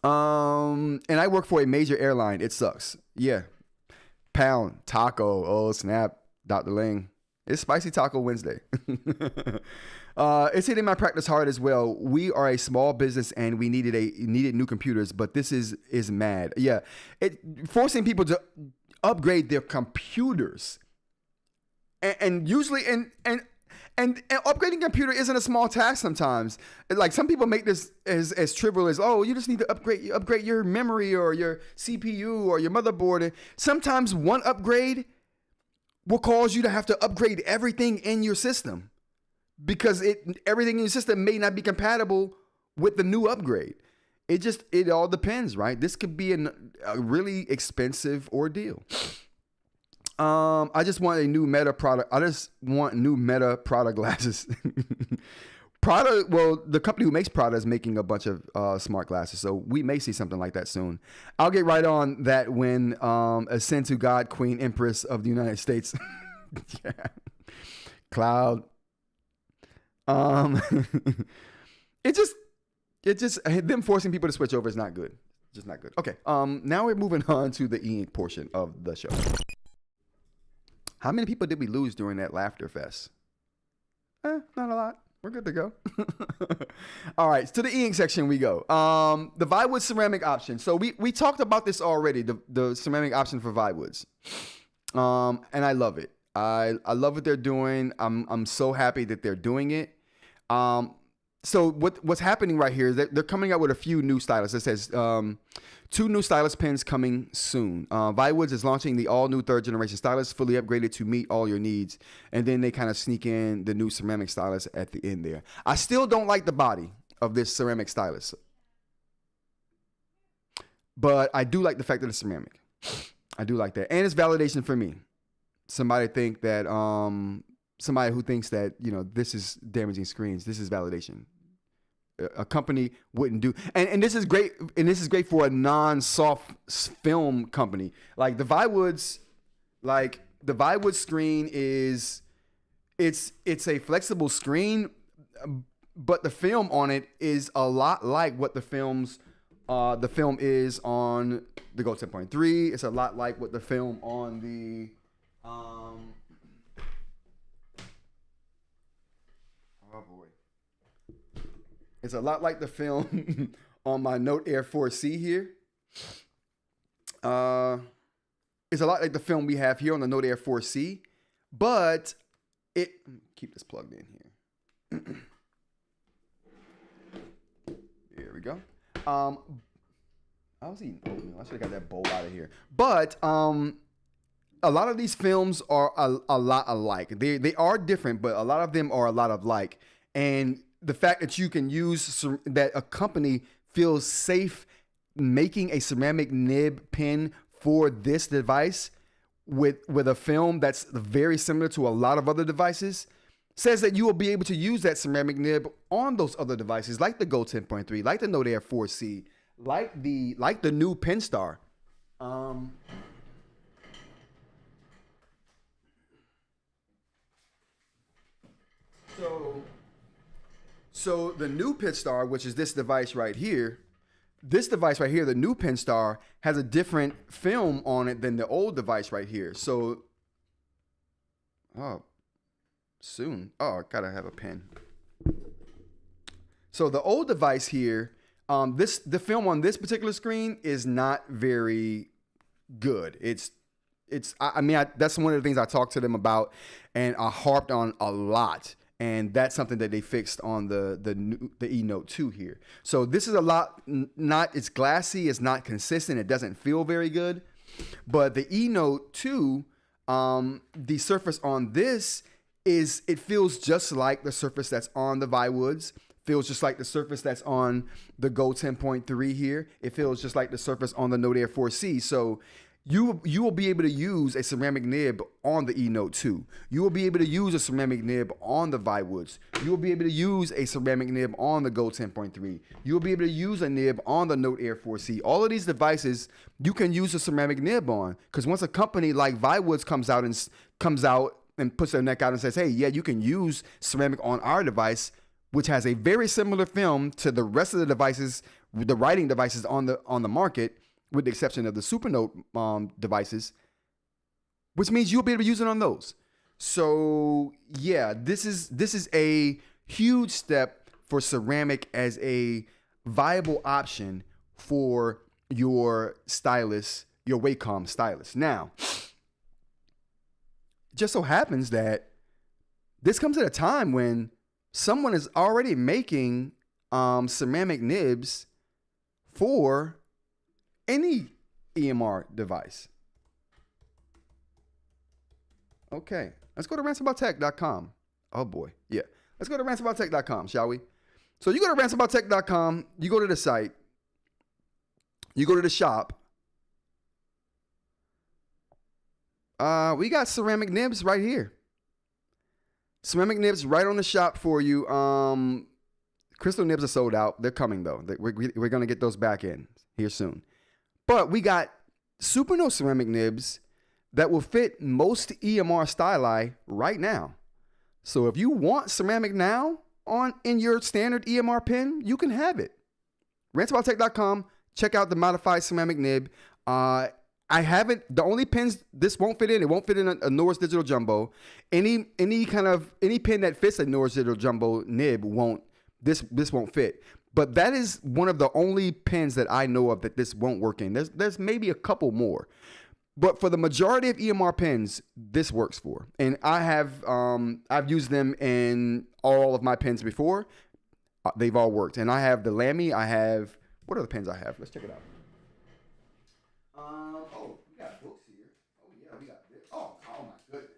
And I work for a major airline. It sucks. Yeah. Pound, taco, oh snap, Dr. Ling. It's Spicy Taco Wednesday. It's hitting my practice hard as well. We are a small business and we needed new computers, but this is mad. Yeah, forcing people to upgrade their computers, and usually and upgrading a computer isn't a small task sometimes. Like some people make this as trivial as, oh, you just need to upgrade your memory or your CPU or your motherboard. And sometimes one upgrade will cause you to have to upgrade everything in your system, because everything in your system may not be compatible with the new upgrade. It all depends, right? This could be a really expensive ordeal. I just want a new Meta product. I just want new Meta Prada glasses. Prada, well, the company who makes Prada is making a bunch of smart glasses, so we may see something like that soon. I'll get right on that when ascend to God, Queen Empress of the United States. Yeah. Cloud. It just them forcing people to switch over is not good. Just not good. Okay. Now we're moving on to the eInk portion of the show. How many people did we lose during that laughter fest? Not a lot. We're good to go. All right, to the eInk section we go. The Viwoods ceramic option. So we talked about this already, the ceramic option for Viwoods. And I love it. I love what they're doing. I'm so happy that they're doing it. So what's happening right here is that they're coming out with a few new stylus. It says 2 new stylus pens coming soon. Viwoods is launching the all-new 3rd generation stylus, fully upgraded to meet all your needs. And then they kind of sneak in the new ceramic stylus at the end there. I still don't like the body of this ceramic stylus, but I do like the fact that it's ceramic. I do like that. And it's validation for me. Somebody who thinks that, this is damaging screens. This is validation. A company wouldn't do, and this is great. And this is great for a non-soft film company. Like the Viwoods screen is, it's a flexible screen, but the film on it is a lot like what the film is on the Go 10.3. It's a lot like what the film on the oh boy. It's a lot like the film on my Note Air 4C here. It's a lot like the film we have here on the Note Air 4C, but keep this plugged in here. There we go. I was eating oatmeal. I should have got that bowl out of here. But a lot of these films are a lot alike. They are different, but a lot of them are a lot alike. And the fact that you can that a company feels safe making a ceramic nib pen for this device with a film that's very similar to a lot of other devices, says that you will be able to use that ceramic nib on those other devices, like the Go 10.3, like the Note Air 4C, like the new Penstar. So the new Penstar, which is this device right here, the new Penstar has a different film on it than the old device right here. So, I gotta have a pen. So the old device here, the film on this particular screen is not very good. I mean, that's one of the things I talked to them about, and I harped on a lot. And that's something that they fixed on the eNote 2 here. So this is a lot, it's glassy, it's not consistent, it doesn't feel very good. But the eNote 2, the surface on this it feels just like the surface that's on the Viwoods, feels just like the surface that's on the Go 10.3 here. It feels just like the surface on the Note Air 4C. So you will be able to use a ceramic nib on the eNote 2. You will be able to use a ceramic nib on the Viwoods. You will be able to use a ceramic nib on the Go 10.3. You will be able to use a nib on the Note Air 4C. All of these devices you can use a ceramic nib on, because once a company like Viwoods comes out and puts their neck out and says, hey, yeah, you can use ceramic on our device, which has a very similar film to the rest of the devices, the writing devices on the market, with the exception of the Supernote devices, which means you'll be able to use it on those. So yeah, this is a huge step for ceramic as a viable option for your stylus, your Wacom stylus. Now, it just so happens that this comes at a time when someone is already making ceramic nibs for any EMR device. Okay, let's go to ransomabouttech.com. Oh boy, yeah. Let's go to ransomabouttech.com, shall we? So you go to ransomabouttech.com, you go to the site, you go to the shop. We got ceramic nibs right here. Ceramic nibs right on the shop for you. Crystal nibs are sold out. They're coming though. We're going to get those back in here soon. But we got Supernote ceramic nibs that will fit most EMR Stylii right now. So if you want ceramic now in your standard EMR pen, you can have it. ransomabouttech.com. Check out the modified ceramic nib. I haven't. The only pens this won't fit in. It won't fit in a Norris Digital Jumbo. Any pen that fits a Norris Digital Jumbo nib won't. This won't fit. But that is one of the only pens that I know of that this won't work in. There's maybe a couple more, but for the majority of EMR pens, this works for. And I've used them in all of my pens before. They've all worked. And I have the Lamy. What are the pens I have? Let's check it out. We got books here. Oh yeah, we got this. Oh my goodness.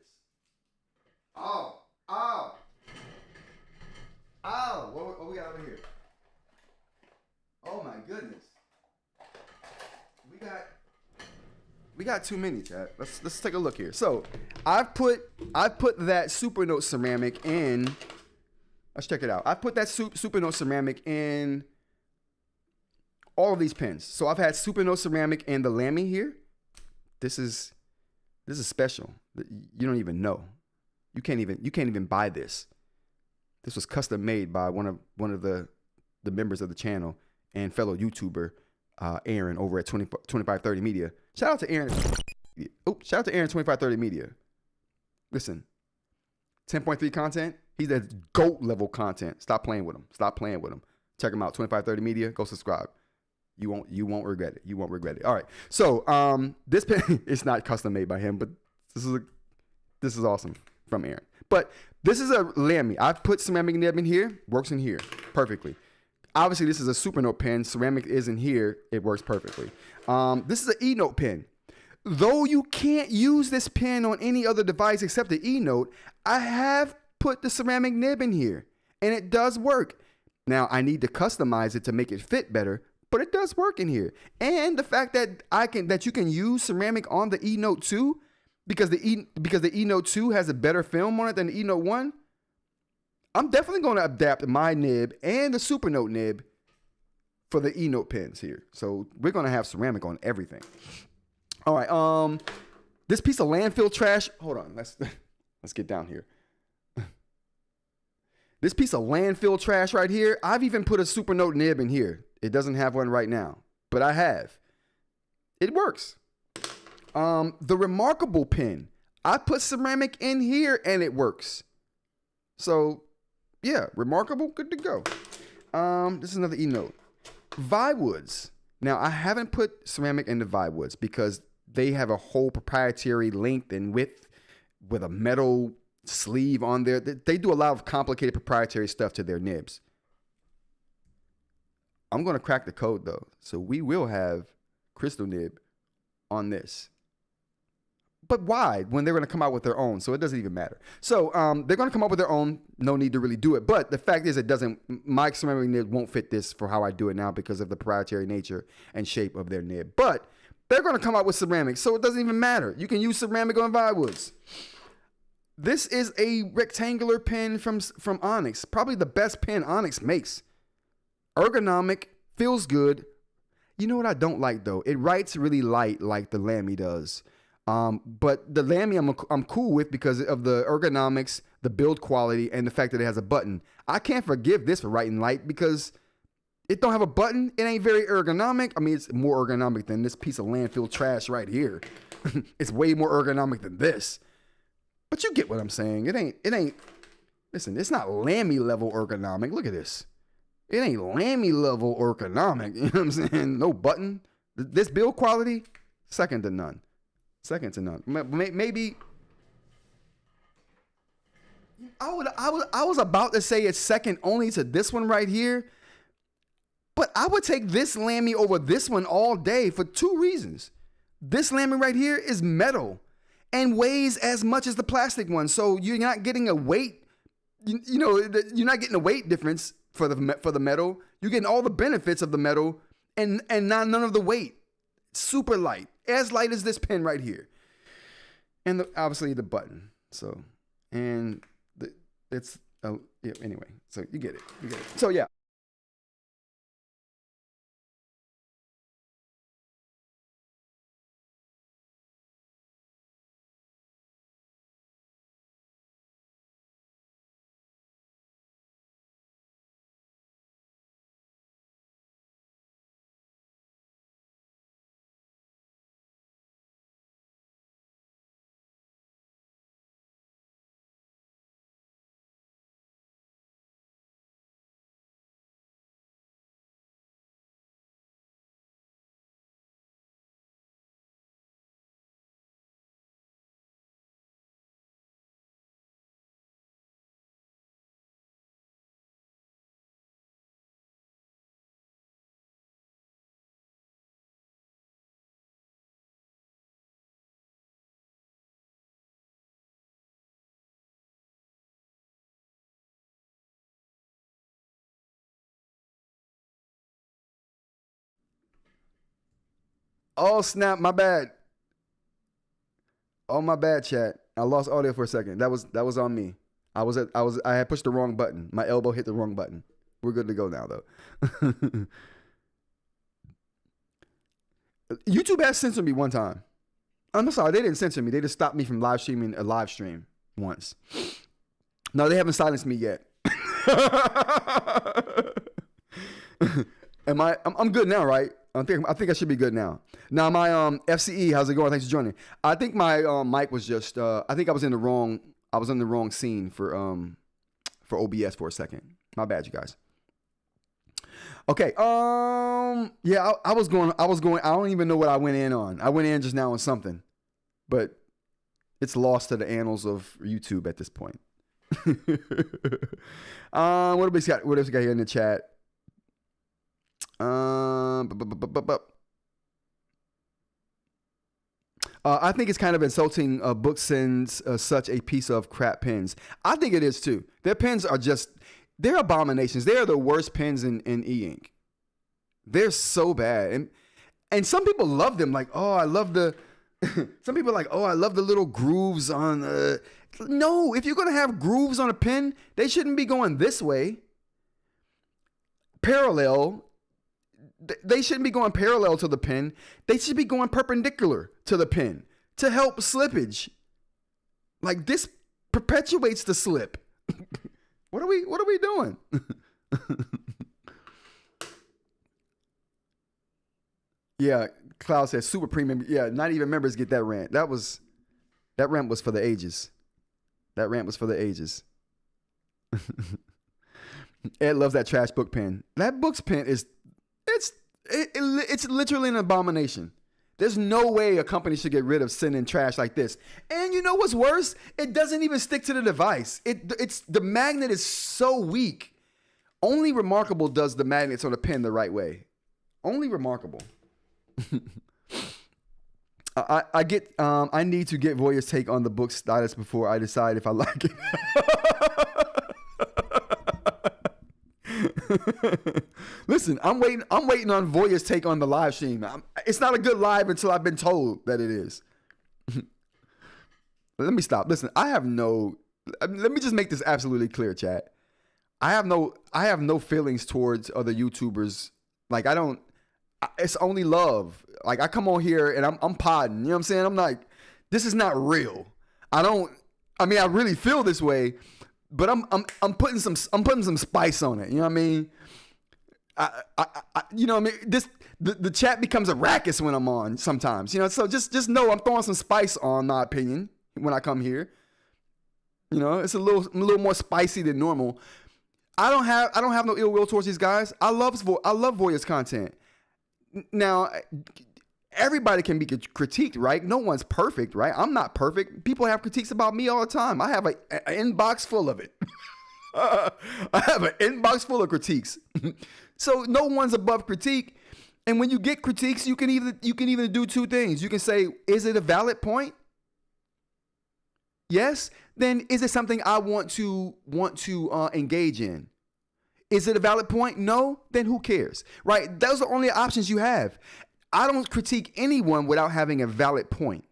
What we got over here? Oh my goodness. We got too many, chat. Let's take a look here. So I've put that Supernote ceramic in. Let's check it out. I put that Supernote ceramic in all of these pens. So I've had Supernote ceramic and the Lamy here. This is special. You don't even know. You can't even buy this. This was custom made by one of the members of the channel and fellow YouTuber Aaron over at 2530 Media. Shout out to Aaron. Shout out to Aaron 2530 Media. Listen, 10.3 content. He's at GOAT level content. Stop playing with him. Check him out. 2530 Media. Go subscribe. You won't regret it. You won't regret it. All right. So this pen is not custom made by him, but this is awesome from Aaron. But this is a Lamy. I put ceramic nib in here. Works in here perfectly. Obviously, this is a Supernote pen. Ceramic is in here. It works perfectly. This is an eNote pen. Though you can't use this pen on any other device except the eNote, I have put the ceramic nib in here, and it does work. Now, I need to customize it to make it fit better, but it does work in here. And the fact that you can use ceramic on the eNote 2, because the eNote 2 has a better film on it than the eNote 1, I'm definitely going to adapt my nib and the Supernote nib for the eNote pens here. So we're going to have ceramic on everything. All right. This piece of landfill trash. Hold on. Let's get down here. This piece of landfill trash right here, I've even put a Supernote nib in here. It doesn't have one right now, but I have. It works. The Remarkable pen, I put ceramic in here and it works. So yeah, Remarkable, good to go. This is another eNote. Viwoods. Now I haven't put ceramic into Viwoods because they have a whole proprietary length and width with a metal sleeve on there. They do a lot of complicated proprietary stuff to their nibs. I'm going to crack the code though. So we will have crystal nib on this. But why? When they're going to come out with their own. So it doesn't even matter. So they're going to come up with their own. No need to really do it. But the fact is my ceramic nib won't fit this for how I do it now because of the proprietary nature and shape of their nib. But they're going to come out with ceramic. So it doesn't even matter. You can use ceramic on Viwoods. This is a rectangular pen from Onyx. Probably the best pen Onyx makes. Ergonomic, feels good. You know what I don't like though? It writes really light like the Lamy does. But the Lamy I'm cool with because of the ergonomics, the build quality, and the fact that it has a button. I can't forgive this for writing light because it don't have a button. It ain't very ergonomic. I mean, it's more ergonomic than this piece of landfill trash right here. It's way more ergonomic than this. But you get what I'm saying. It ain't, listen, it's not Lamy level ergonomic. Look at this. It ain't Lamy level ergonomic. You know what I'm saying? No button. This build quality, second to none. Second to none. Maybe I was about to say it's second only to this one right here. But I would take this Lamy over this one all day for two reasons. This Lamy right here is metal and weighs as much as the plastic one. So you're not getting a weight, you're not getting a weight difference for the metal. You're getting all the benefits of the metal and none of the weight. Super light, as light as this pen right here. And obviously the button. So, and it's, yeah, anyway, so you get it. So yeah. Oh snap, my bad. Oh my bad, chat. I lost audio for a second. That was on me. I had pushed the wrong button. My elbow hit the wrong button. We're good to go now though. YouTube has censored me one time. I'm sorry, they didn't censor me. They just stopped me from live streaming a live stream once. No, they haven't silenced me yet. I'm good now, right? I think I should be good now. Now my FCE, how's it going? Thanks for joining. I think my mic was just I think I was in the wrong scene for OBS for a second. My bad, you guys. Okay. Yeah, I was going I don't even know what I went in on. I went in just now on something. But it's lost to the annals of YouTube at this point. What else we got here in the chat? I think it's kind of insulting. Book sends such a piece of crap pens. I think it is too. Their pens are they're abominations. They are the worst pens in e-ink. They're so bad, and some people love them. Like, oh, I love the Some people are like, oh, I love the little grooves on the. No, if you're going to have grooves on a pen, they shouldn't be going this way. Parallel. They shouldn't be going parallel to the pen. They should be going perpendicular to the pen to help slippage. Like this perpetuates the slip. What are we doing? Yeah, Cloud says super premium. Yeah, not even members get that rant. That rant was for the ages. That rant was for the ages. Ed loves that trash book pen. That book's pen is it's literally an abomination. There's no way a company should get rid of sending trash like this. And you know what's worse? It doesn't even stick to the device. It's the magnet is so weak. Only Remarkable does the magnets on the pen the right way. Only Remarkable. I need to get Voya's take on the book status before I decide if I like it. Listen, I'm waiting on Voya's take on the live stream. It's not a good live until I've been told that it is. Let me stop. Listen, let me just make this absolutely clear, chat. I have no feelings towards other YouTubers. Like it's only love. Like I come on here and I'm podding, you know what I'm saying? I'm like, this is not real. I really feel this way, but I'm putting some spice on it. You know what I mean? You know what I mean? The chat becomes a raucous when I'm on sometimes, you know? So just know I'm throwing some spice on my opinion when I come here. You know, it's a little more spicy than normal. I don't have no ill will towards these guys. I love Voya's content. Now, everybody can be critiqued, right? No one's perfect, right? I'm not perfect. People have critiques about me all the time. I have an inbox full of it. I have an inbox full of critiques. So no one's above critique. And when you get critiques, you can either do two things. You can say, is it a valid point? Yes. Then is it something I want to engage in? Is it a valid point? No. Then who cares? Right? Those are the only options you have. I don't critique anyone without having a valid point.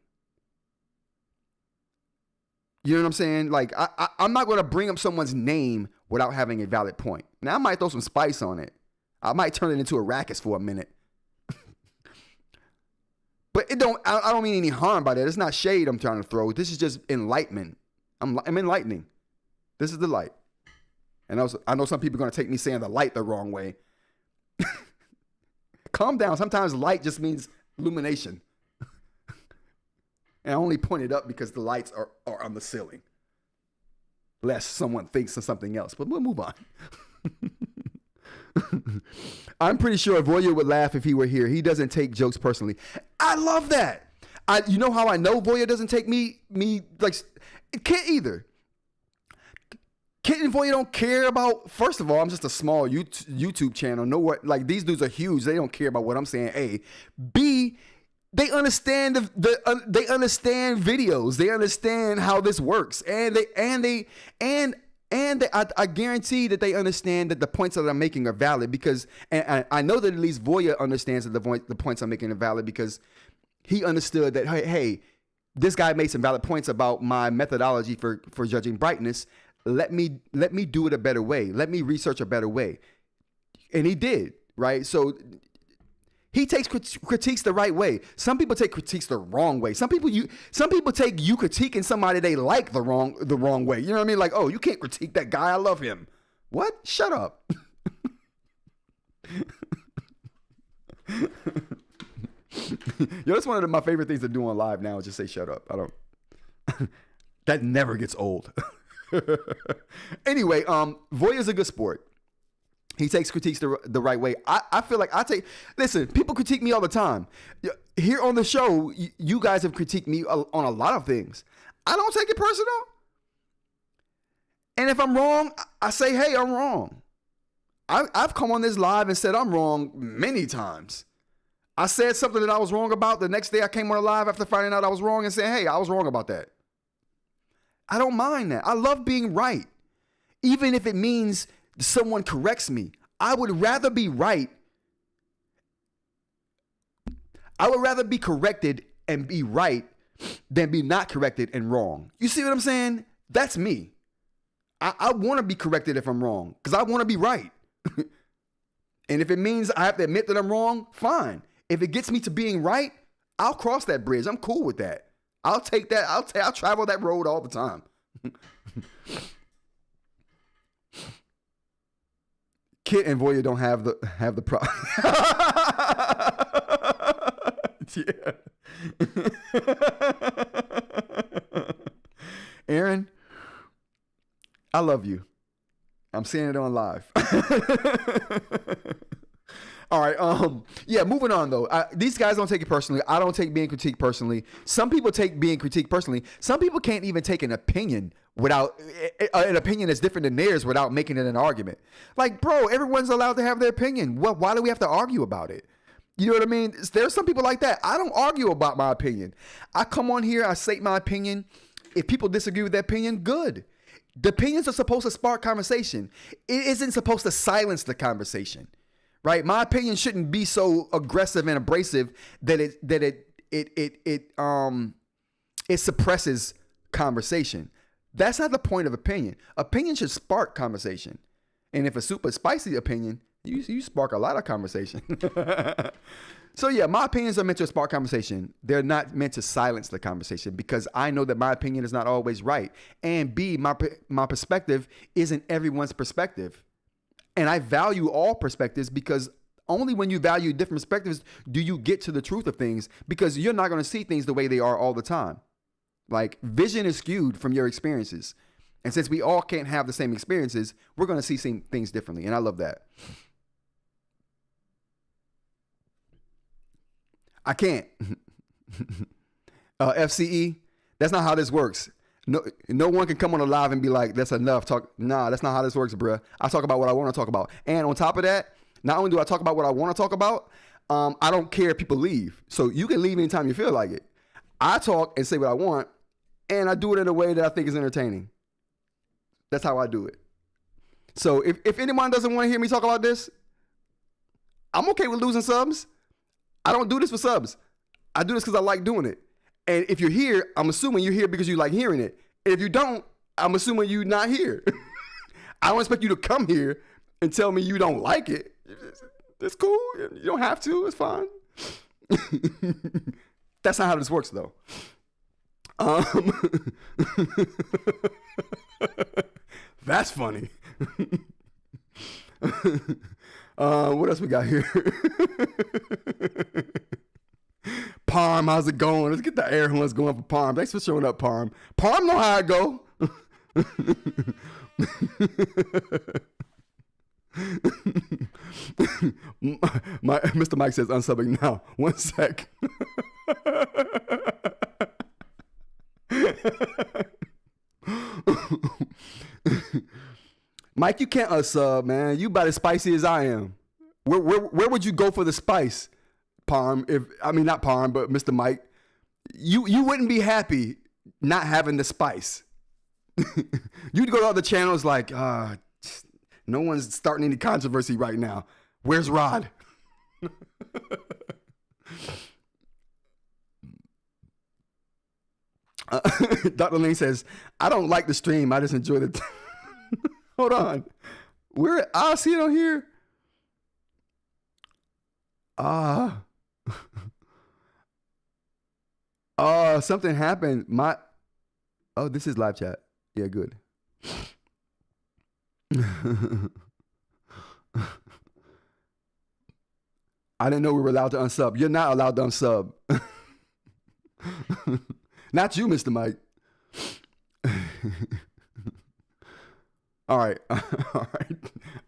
You know what I'm saying? Like I'm not going to bring up someone's name without having a valid point. Now I might throw some spice on it. I might turn it into a raucous for a minute. But I don't mean any harm by that. It's not shade I'm trying to throw. This is just enlightenment. I'm enlightening. This is the light. And I know some people are going to take me saying the light the wrong way. Calm down. Sometimes light just means illumination. And I only point it up because the lights are on the ceiling. Lest someone thinks of something else. But we'll move on. I'm pretty sure Voya would laugh if he were here. He doesn't take jokes personally. I love that. You know how I know Voya doesn't take me like Kit either. Kit and Voya don't care about. First of all, I'm just a small YouTube channel. Like these dudes are huge. They don't care about what I'm saying. A, B, they understand they understand videos. They understand how this works, and I guarantee that they understand that the points that I'm making are valid because, and I know that at least Voya understands that the points I'm making are valid because he understood that, hey, this guy made some valid points about my methodology for judging brightness. Let me do it a better way. Let me research a better way. And he did, right? So he takes critiques the right way. Some people take critiques the wrong way. Some people take you critiquing somebody they like the wrong way. You know what I mean? Like, oh, you can't critique that guy. I love him. What? Shut up. Yo, that's one of my favorite things to do on live now is just say shut up. I don't. That never gets old. Anyway, Voya's a good sport. He takes critiques the right way. I feel like listen, people critique me all the time. Here on the show, you guys have critiqued me on a lot of things. I don't take it personal. And if I'm wrong, I say, hey, I'm wrong. I've come on this live and said I'm wrong many times. I said something that I was wrong about. The next day I came on live after finding out I was wrong and saying, hey, I was wrong about that. I don't mind that. I love being right. Even if it means someone corrects me. I would rather be right. I would rather be corrected and be right than be not corrected and wrong. You see what I'm saying? That's me. I want to be corrected if I'm wrong because I want to be right. And if it means I have to admit that I'm wrong, fine. If it gets me to being right, I'll cross that bridge. I'm cool with that. I'll take that. I'll travel that road all the time. Kit and Voya don't have the problem. Yeah. Aaron, I love you. I'm saying it on live. All right. Yeah, moving on though. These guys don't take it personally. I don't take being critiqued personally. Some people take being critiqued personally. Some people can't even take an opinion without an opinion that's different than theirs without making it an argument. Like, bro, everyone's allowed to have their opinion. Why do we have to argue about it? You know what I mean? There's some people like that. I don't argue about my opinion. I come on here, I state my opinion. If people disagree with that opinion, good. The opinions are supposed to spark conversation. It isn't supposed to silence the conversation, right? My opinion shouldn't be so aggressive and abrasive that it suppresses conversation. That's not the point of opinion. Opinion should spark conversation. And if a super spicy opinion, you spark a lot of conversation. So yeah, my opinions are meant to spark conversation. They're not meant to silence the conversation because I know that my opinion is not always right. And B, my perspective isn't everyone's perspective. And I value all perspectives because only when you value different perspectives do you get to the truth of things, because you're not going to see things the way they are all the time. Like, vision is skewed from your experiences. And since we all can't have the same experiences, we're going to see things differently. And I love that. I can't. FCE, that's not how this works. No one can come on a live and be like, that's enough. Nah, that's not how this works, bruh. I talk about what I want to talk about. And on top of that, not only do I talk about what I want to talk about, I don't care if people leave. So you can leave anytime you feel like it. I talk and say what I want, and I do it in a way that I think is entertaining. That's how I do it. So if anyone doesn't want to hear me talk about this, I'm okay with losing subs. I don't do this for subs. I do this because I like doing it. And if you're here, I'm assuming you're here because you like hearing it. If you don't, I'm assuming you're not here. I don't expect you to come here and tell me you don't like it. It's cool. You don't have to. It's fine. That's not how this works, though. That's funny. What else we got here? Parm, how's it going? Let's get the air horns going for Parm. Thanks for showing up, Parm. Parm know how I go. Mr. Mike says unsubbing now. 1 sec. Mike, you can't unsub, man. You about as spicy as I am. Where would you go for the spice, Parm? Not Parm, but Mr. Mike. You wouldn't be happy not having the spice. You'd go to other channels like, no one's starting any controversy right now. Where's Rod? Dr. Lane says, I don't like the stream. I just enjoy the... Hold on. I see it on here. Something happened. This is live chat. Yeah, good. I didn't know we were allowed to unsub. You're not allowed to unsub. Not you, Mr. Mike. All right. All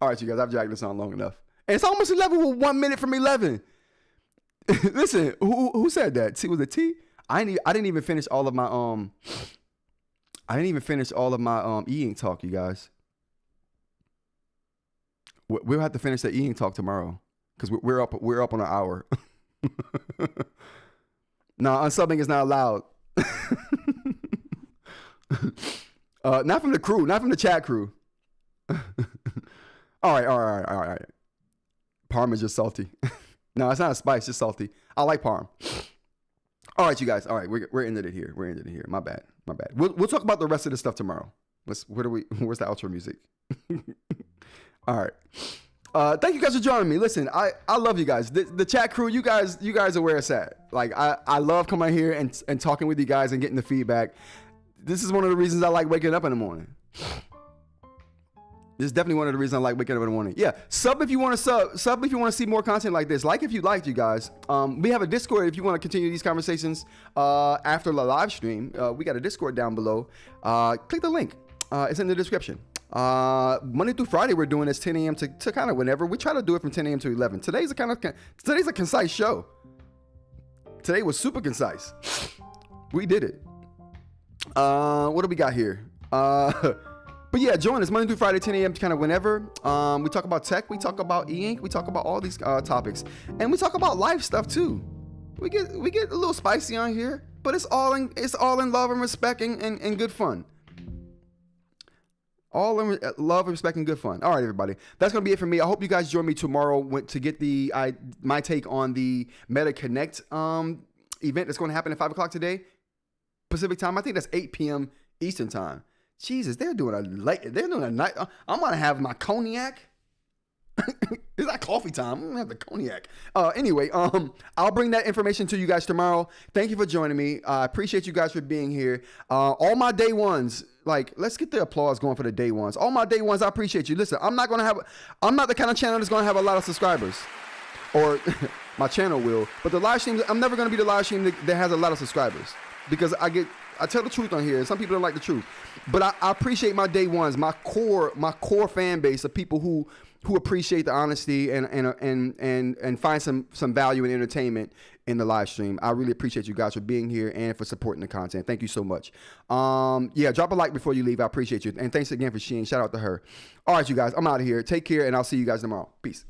right, you guys. I've dragged this on long enough. And it's almost 11. We're 1 minute from 11. Listen, who said that? Was it T? I didn't even finish all of my eInk talk, you guys. We'll have to finish the eInk talk tomorrow because we're up on an hour. No, unsubbing is not allowed. Not from the crew, not from the chat crew. All right. Parm is just salty. No, it's not a spice, just salty. I like Parm. All right, you guys. All right, we're ending it here. We're ending it here. My bad. We'll talk about the rest of the stuff tomorrow. Where's the outro music? All right. Thank you guys for joining me. Listen, I love you guys. The chat crew, you guys are where it's at. Like I love coming here and talking with you guys and getting the feedback. This is one of the reasons I like waking up in the morning. This is definitely one of the reasons I like waking up in the morning. Yeah, sub if you want to sub if you want to see more content like this. Like if you liked, you guys. We have a Discord if you want to continue these conversations after the live stream. We got a Discord down below. Click the link. It's in the description. Monday through Friday we're doing this 10 a.m. to kind of whenever. We try to do it from 10 a.m. to 11. Today's a concise show. Today was super concise. We did it. What do we got here? But yeah, join us Monday through Friday, 10 a.m. kind of whenever. We talk about tech, we talk about eInk, we talk about all these topics, and we talk about life stuff too. We get a little spicy on here, but it's all in love and respect and good fun. All in love, respect, and good fun. All right, everybody. That's going to be it for me. I hope you guys join me tomorrow to get my take on the Meta Connect event that's going to happen at 5 o'clock today, Pacific time. I think that's 8 p.m. Eastern time. Jesus, they're doing a night. I'm going to have my cognac. It's not coffee time. I'm going to have the cognac. Anyway, I'll bring that information to you guys tomorrow. Thank you for joining me. I appreciate you guys for being here. All my day ones, like, let's get the applause going for the day ones. All my day ones, I appreciate you. Listen, I'm not the kind of channel that's going to have a lot of subscribers. Or my channel will. But the live streams, I'm never going to be the live stream that has a lot of subscribers. Because I tell the truth on here. Some people don't like the truth. But I appreciate my day ones, my core fan base of people who appreciate the honesty and find some value and entertainment in the live stream. I really appreciate you guys for being here and for supporting the content. Thank you so much. Yeah, drop a like before you leave. I appreciate you. And thanks again for Sheen. Shout out to her. All right, you guys, I'm out of here. Take care, and I'll see you guys tomorrow. Peace.